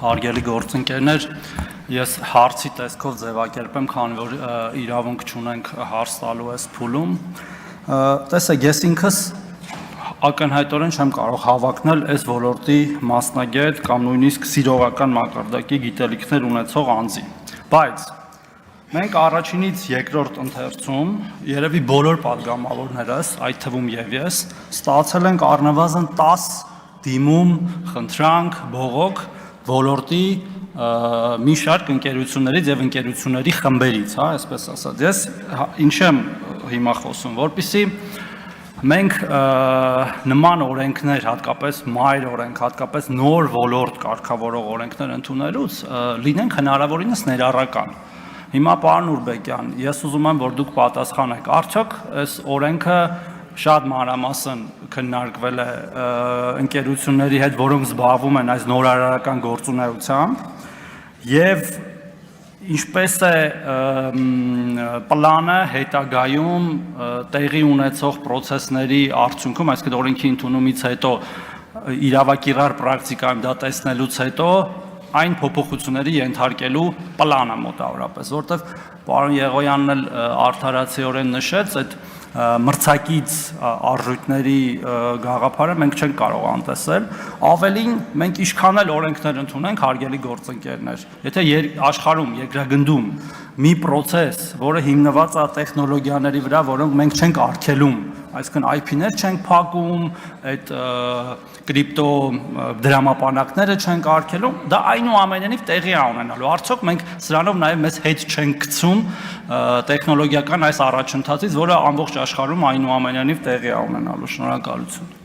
Հարգելի գործընկերներ, ես հարցի տեսքով ձևակերպեմ, քանի որ իրավունք չունենք հարց տալու այս փուլում։ Տեսեք, ես ինքս ակնհայտորեն չեմ կարող հավակնել այս ոլորտի մասնագետ կամ նույնիսկ սիրողական մակարդակի գիտելիքներ ունեցող անձի, բայց մենք առաջինից երկրորդ ընթերցում երևի բոլոր պատգամավորներս, այդ թվում եւ ես, ստացել ենք առնվազն 10 դիմում, խնդրանք, բողոք ոլորտի մի շարք ընկերություններից եւ ընկերությունների խմբերից, հա, այսպես ասած։ Ես ինչ եմ հիմա խոսում, որպեսզի մենք նման օրենքներ, հատկապես մայր օրենք, հատկապես նոր ոլորտ կարգավորող օրենքներ ընդունելուց լինենք հնարավորինս ներառական։ Հիմա պարոն Ուրբեկյան, ես ուզում եմ, որ դուք պատասխանեք, արդյոք այս օրենքը շատ մանրամասն քննարկվել է ընկերությունների հետ, որոնք զբաղվում են այս նորարարական գործունեությամբ, եւ ինչպես է պլանը հետագայում տեղի ունեցող process-ների արդյունքում, այսինքն օրենքի ընդունումից հետո իրավակիրառ պրակտիկայում դա տեսնելուց հետո այն փոփոխությունների ենթարկելու պլանը մոտավորապես, որտեղ պարոն Եղոյանն էլ արդարացիորեն նշեց, այդ մրցակից արժույթների գաղափարը մենք չենք կարող անտեսել, ավելին մենք ինչքան էլ օրենքներ ընդունենք, հարգելի գործընկերներ, եթե աշխարհում երկրագնդում մի process, որը հիմնված է տեխնոլոգիաների վրա, որոնք մենք չենք արգելում, այսինքն IP-ներ չենք փակում, այդ կրիպտո դրամապանակները չենք արգելում, դա այնուամենայնիվ տեղի է ունենալու։ Արդյոք մենք սրանով նաև մեզ հետ չենք գցում տեխնոլոգիական այս առաջընթացից, որը ամբողջ աշխարհում այնուամենայնիվ տեղի է ունենալու։ Շնորհակալություն։